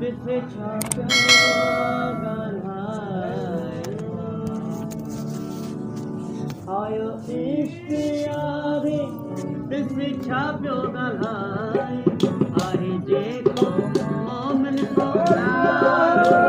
बिछा आयो इश्क यारे बिछा प्यो गलाए आहे जेको मोमिन सोनारो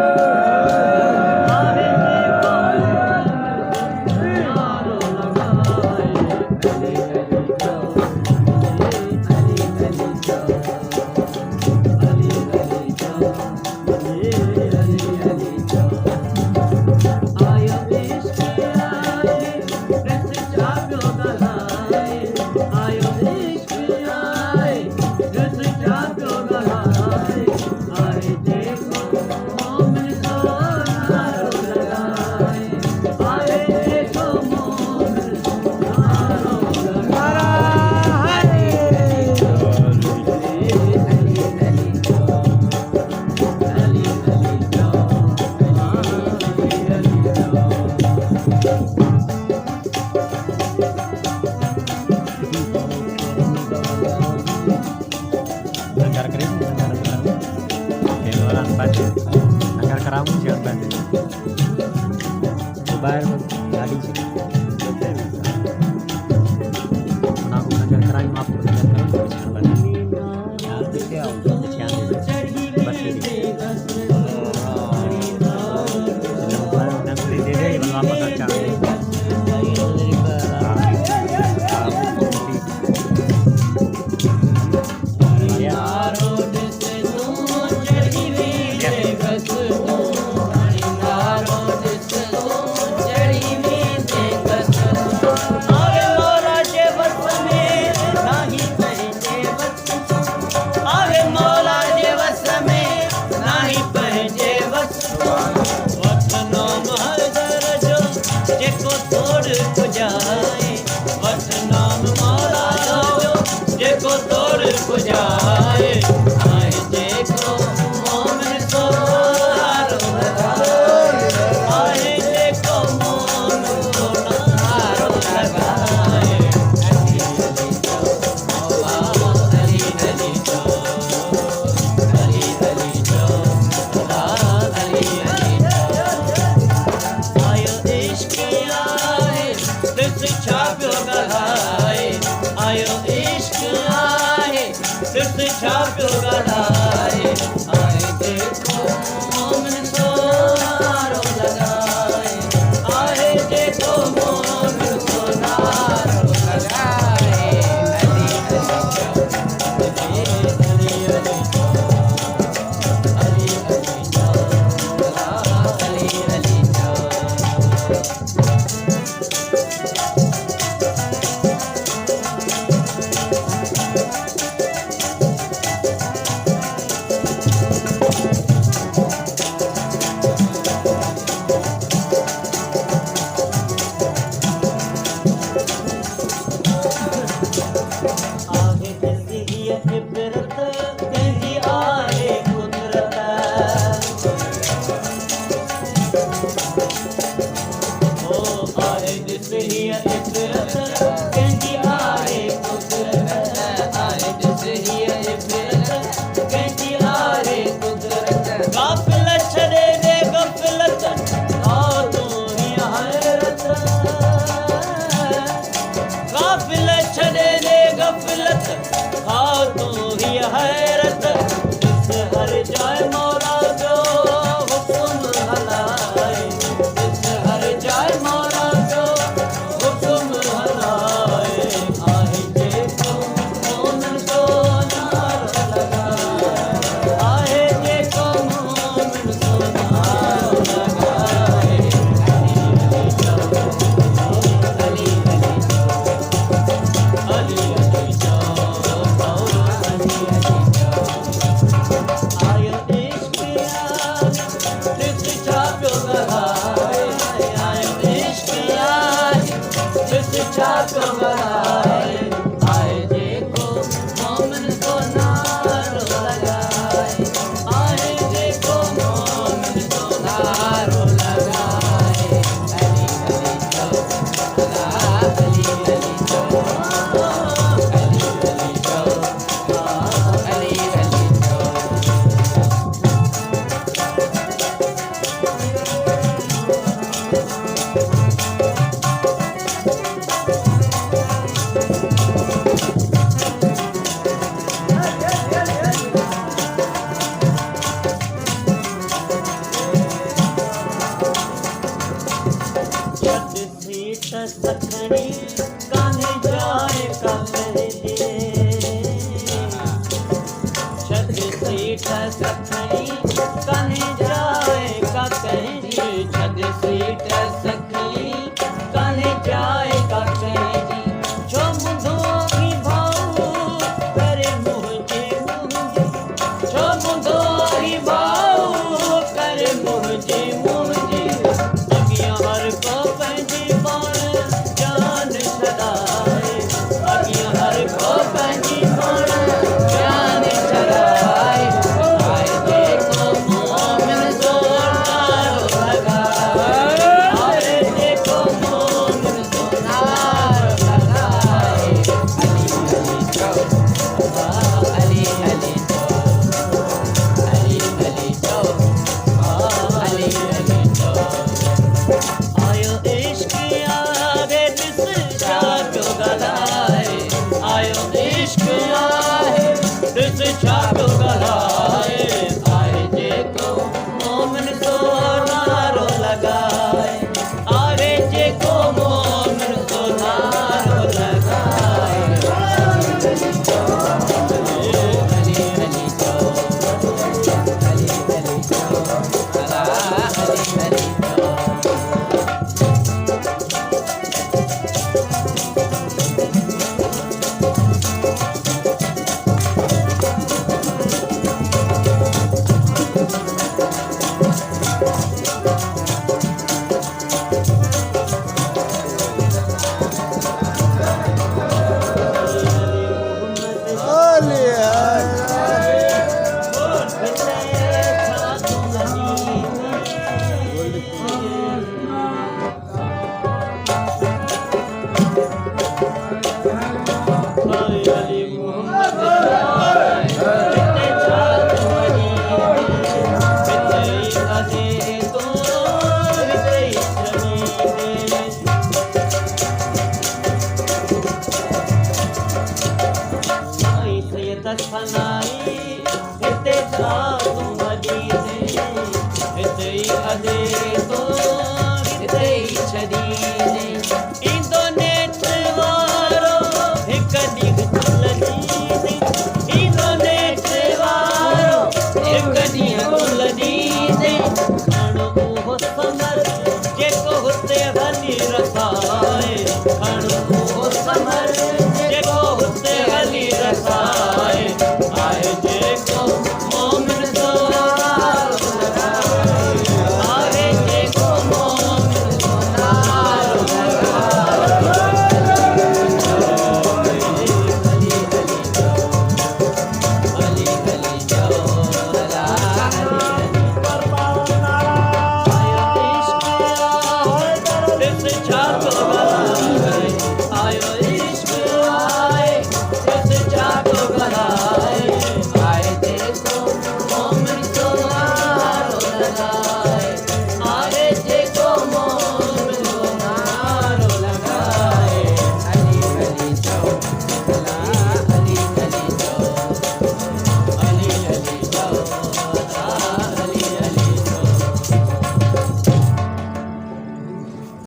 agar keramu jangan bantu bayar tadi sih menanggung agar kerai maaf agar kerai jangan bantu ya itu jangan bas ini sedang bayar dan beli dede belum apa kerja सीठ सखई कन्हे जाए का कहीं जी छद सीठ सखई कन्हे जाए का कहीं जी जो मुंधो की भाऊ करे मुझे मुझे जो मुंधो की भाऊ करे मुझे मुझे अगियां हर को पंजी बाण जान छड़ाए अगियां हर को पंजी बाण जान छड़ाए आए देखो मोमिन सोनारो लगाए आए देखो मोमिन सोनारो लगाए अली अली चो अली अली चो अली अली चो आयो इश्क आगे दिस छापो गलाए आयो इश्क आए दिस छापो गलाए आए जेको मोमिन सोनारो लगाए आए जेको मोमिन सोनारो लगाए अली अली चो अली अली चो अली अली चो